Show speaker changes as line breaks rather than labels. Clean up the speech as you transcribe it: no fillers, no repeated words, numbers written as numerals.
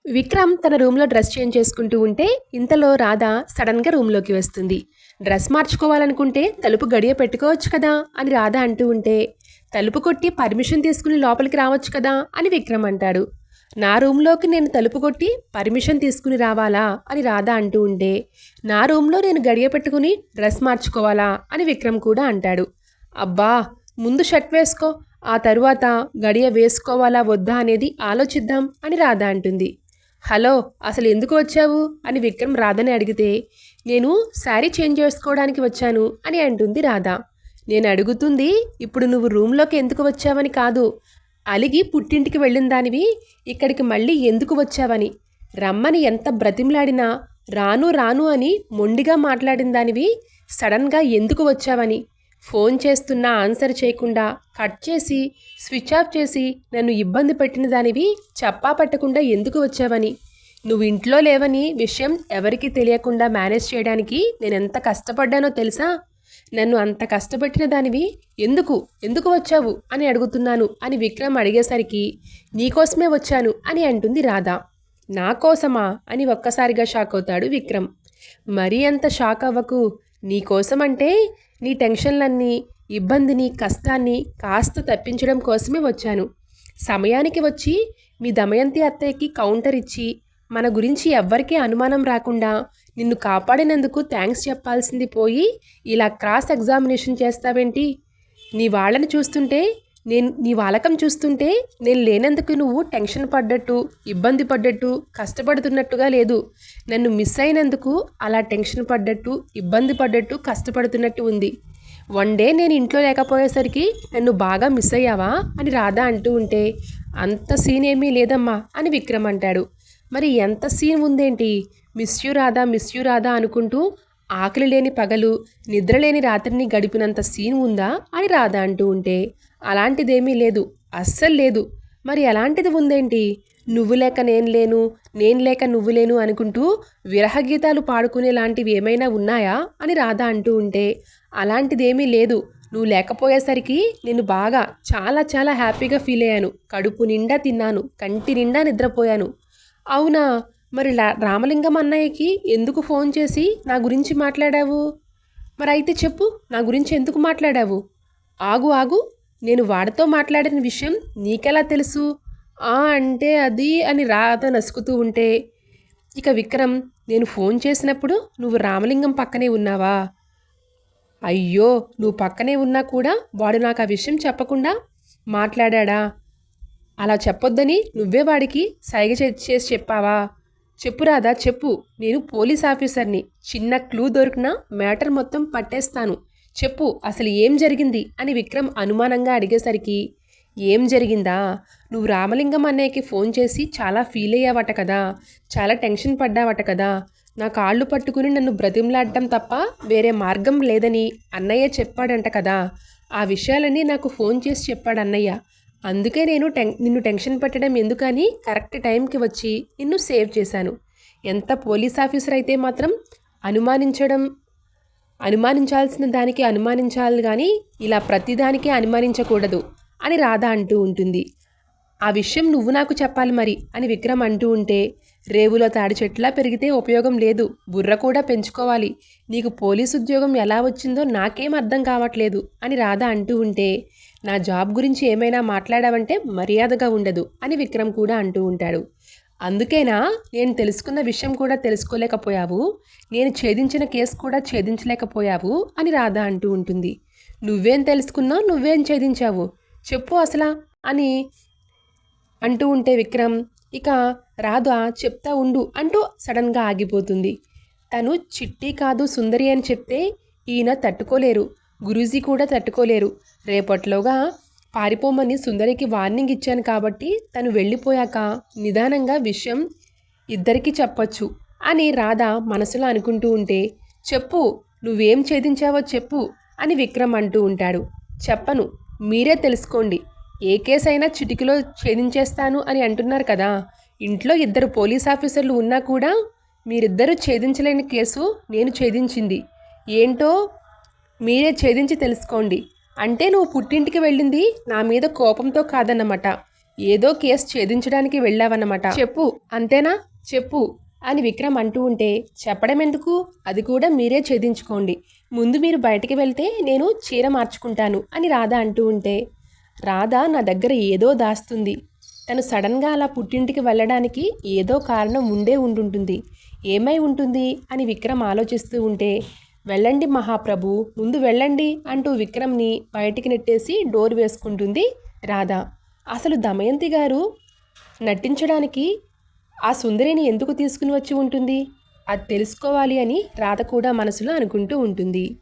విక్రమ్ తన రూమ్లో dress change చేసుకుంటూ ఉంటే ఇంతలో రాధ సడన్గా రూమ్లోకి వస్తుంది. డ్రెస్ మార్చుకోవాలనుకుంటే తలుపు గడియ పెట్టుకోవచ్చు కదా అని రాధ అంటూ ఉంటే, తలుపు కొట్టి పర్మిషన్ తీసుకుని లోపలికి రావచ్చు కదా అని విక్రమ్ అంటాడు. నా రూమ్లోకి నేను తలుపు కొట్టి పర్మిషన్ తీసుకుని రావాలా అని రాధ అంటూ ఉంటే, నా రూమ్లో నేను గడియ పెట్టుకుని డ్రెస్ మార్చుకోవాలా అని విక్రమ్ కూడా అంటాడు. అబ్బా, ముందు షర్ట్ వేసుకో, ఆ తరువాత గడియ వేసుకోవాలా వద్దా అనేది ఆలోచిద్దాం అని రాధ అంటుంది. హలో, అసలు ఎందుకు వచ్చావు అని విక్రమ్ రాధని అడిగితే, నేను శారీ చేంజ్ చేసుకోవడానికి వచ్చాను అని అంటుంది రాధ. నేను అడుగుతుంది ఇప్పుడు నువ్వు రూమ్లోకి ఎందుకు వచ్చావని కాదు, అలిగి పుట్టింటికి వెళ్ళిన దానివి ఇక్కడికి మళ్ళీ ఎందుకు వచ్చావని. రమ్మని ఎంత బ్రతిమలాడినా రాను రాను అని మొండిగా మాట్లాడిన దానివి సడన్గా ఎందుకు వచ్చావని. ఫోన్ చేస్తున్నా ఆన్సర్ చేయకుండా కట్ చేసి స్విచ్ ఆఫ్ చేసి నన్ను ఇబ్బంది పెట్టిన దానివి చెప్పా పెట్టకుండా ఎందుకు వచ్చావని. నువ్వు ఇంట్లో లేవని విషయం ఎవరికీ తెలియకుండా మేనేజ్ చేయడానికి నేను ఎంత కష్టపడ్డానో తెలుసా. నన్ను అంత కష్టపెట్టిన దానివి ఎందుకు ఎందుకు వచ్చావు అని అడుగుతున్నాను అని విక్రమ్ అడిగేసరికి, నీకోసమే వచ్చాను అని అంటుంది రాధ. నా కోసమా అని ఒక్కసారిగా షాక్ అవుతాడు విక్రమ్. మరీ అంత షాక్ అవ్వకు. నీకోసమంటే నీ టెన్షన్లన్నీ, ఇబ్బందిని, కష్టాన్ని కాస్త తప్పించడం కోసమే వచ్చాను. సమయానికి వచ్చి మీ దమయంతి అత్తయ్యకి కౌంటర్ ఇచ్చి మన గురించి ఎవ్వరికీ అనుమానం రాకుండా నిన్ను కాపాడినందుకు థ్యాంక్స్ చెప్పాల్సింది పోయి ఇలా క్రాస్ ఎగ్జామినేషన్ చేస్తావేంటి. నీ వాళ్ళని చూస్తుంటే నీ వాలకం చూస్తుంటే నేను లేనందుకు నువ్వు టెన్షన్ పడ్డట్టు, ఇబ్బంది పడ్డట్టు, కష్టపడుతున్నట్టుగా లేదు. నన్ను మిస్ అయినందుకు అలా టెన్షన్ పడ్డట్టు, ఇబ్బంది పడ్డట్టు, కష్టపడుతున్నట్టు ఉంది. వన్ డే నేను ఇంట్లో లేకపోయేసరికి నన్ను బాగా మిస్ అయ్యావా అని రాధ అంటూ ఉంటే, అంత సీన్ ఏమీ లేదమ్మా అని విక్రమ్ అంటాడు. మరి ఎంత సీన్ ఉందేంటి? మిస్ యూ రాధా అనుకుంటూ ఆకలి లేని పగలు, నిద్రలేని రాత్రిని గడిపినంత సీన్ ఉందా అని రాధ అంటూ ఉంటే, అలాంటిదేమీ లేదు, అస్సలు లేదు. మరి అలాంటిది ఉందేంటి? నువ్వు లేక నేను లేను, నేను లేక నువ్వు లేను అనుకుంటూ విరహగీతాలు పాడుకునే లాంటివి ఏమైనా ఉన్నాయా అని రాధ అంటూ ఉంటే, అలాంటిదేమీ లేదు. నువ్వు లేకపోయేసరికి నేను బాగా చాలా చాలా హ్యాపీగా ఫీల్ అయ్యాను. కడుపు నిండా తిన్నాను, కంటి నిండా నిద్రపోయాను. అవునా, మరి రామలింగం అన్నయ్యకి ఎందుకు ఫోన్ చేసి నా గురించి మాట్లాడావు? మరి అయితే చెప్పు, నా గురించి ఎందుకు మాట్లాడావు? ఆగు, నేను వాడితో మాట్లాడిన విషయం నీకెలా తెలుసు? అంటే అది అని రాధ నసుకుతూ ఉంటే, ఇక విక్రమ్, నేను ఫోన్ చేసినప్పుడు నువ్వు రామలింగం పక్కనే ఉన్నావా? అయ్యో, నువ్వు పక్కనే ఉన్నా కూడా వాడు నాకు ఆ విషయం చెప్పకుండా మాట్లాడా? అలా చెప్పొద్దని నువ్వే వాడికి సైగ చేసి చెప్పావా? చెప్పు రాధా, చెప్పు. నేను పోలీస్ ఆఫీసర్ని. చిన్న క్లూ దొరికినా మ్యాటర్ మొత్తం పట్టేస్తాను. చెప్పు, అసలు ఏం జరిగింది అని విక్రమ్ అనుమానంగా అడిగేసరికి, ఏం జరిగిందా? నువ్వు రామలింగం అన్నయ్యకి ఫోన్ చేసి చాలా ఫీల్ అయ్యావట కదా, చాలా టెన్షన్ పడ్డావట కదా. నా కాళ్ళు పట్టుకుని నన్ను బ్రతిమలాడటం తప్ప వేరే మార్గం లేదని అన్నయ్య చెప్పాడంట కదా. ఆ విషయాలన్నీ నాకు ఫోన్ చేసి చెప్పాడు అన్నయ్య. అందుకే నేను నిన్ను టెన్షన్ పెట్టడం ఎందుకని కరెక్ట్ టైంకి వచ్చి నిన్ను సేవ్ చేశాను. ఎంత పోలీస్ ఆఫీసర్ అయితే మాత్రం అనుమానించాల్సిన దానికి అనుమానించాలి కానీ ఇలా ప్రతిదానికి అనుమానించకూడదు అని రాధ అంటూ ఉంటుంది. ఆ విషయం నువ్వు నాకు చెప్పాలి మరి అని విక్రమ్ అంటూ ఉంటే, రేవులో తాడి చెట్లా పెరిగితే ఉపయోగం లేదు, బుర్ర కూడా పెంచుకోవాలి. నీకు పోలీసు ఉద్యోగం ఎలా వచ్చిందో నాకేం అర్థం కావట్లేదు అని రాధ అంటూ ఉంటే, నా జాబ్ గురించి ఏమైనా మాట్లాడావంటే మర్యాదగా ఉండదు అని విక్రమ్ కూడా అంటూ ఉంటాడు. అందుకేనా నేను తెలుసుకున్న విషయం కూడా తెలుసుకోలేకపోయావు, నేను ఛేదించిన కేసు కూడా ఛేదించలేకపోయావు అని రాధ అంటూ ఉంటుంది. నువ్వేం తెలుసుకున్నావు, నువ్వేం ఛేదించావు చెప్పు అసలా అని అంటూ ఉంటే విక్రమ్, ఇక రాధ చెప్తా ఉండు అంటూ సడన్గా ఆగిపోతుంది. తను చిట్టి కాదు సుందరి అని చెప్తే ఈయన తట్టుకోలేరు, గురూజీ కూడా తట్టుకోలేరు. రేపట్లోగా పారిపోమని సుందరికి వార్నింగ్ ఇచ్చాను కాబట్టి తను వెళ్ళిపోయాక నిదానంగా విషయం ఇద్దరికీ చెప్పొచ్చు అని రాధ మనసులో అనుకుంటూ ఉంటే, చెప్పు, నువ్వేం ఛేదించావో చెప్పు అని విక్రమ్ అంటూ ఉంటాడు. చెప్పను, మీరే తెలుసుకోండి. ఏ కేసైనా చిటికలో ఛేదించేస్తాను అని అంటున్నారు కదా. ఇంట్లో ఇద్దరు పోలీస్ ఆఫీసర్లు ఉన్నా కూడా మీరిద్దరూ ఛేదించలేని కేసు నేను ఛేదించింది. ఏంటో మీరే ఛేదించి తెలుసుకోండి. అంటే నువ్వు పుట్టింటికి వెళ్ళింది నా మీద కోపంతో కాదన్నమాట. ఏదో కేసు ఛేదించడానికి వెళ్ళావన్నమాట. చెప్పు, అంతేనా? చెప్పు అని విక్రమ్ అంటూ ఉంటే, చెప్పడం ఎందుకు, అది కూడా మీరే ఛేదించుకోండి. ముందు మీరు బయటికి వెళ్తే నేను చీర మార్చుకుంటాను అని రాధ అంటూ ఉంటే, రాధ నా దగ్గర ఏదో దాస్తుంది. తను సడన్గా అలా పుట్టింటికి వెళ్ళడానికి ఏదో కారణం ఉండుంటుంది. ఏమై ఉంటుంది అని విక్రమ్ ఆలోచిస్తూ ఉంటే, వెళ్ళండి మహాప్రభు, ముందు వెళ్ళండి అంటూ విక్రమ్ని బయటికి నెట్టేసి డోర్ వేసుకుంటుంది రాధ. అసలు దమయంతి గారు నటించడానికి ఆ సుందరిని ఎందుకు తీసుకుని వచ్చి ఉంటుంది? అది తెలుసుకోవాలి అని రాధ కూడా మనసులో అనుకుంటూ ఉంటుంది.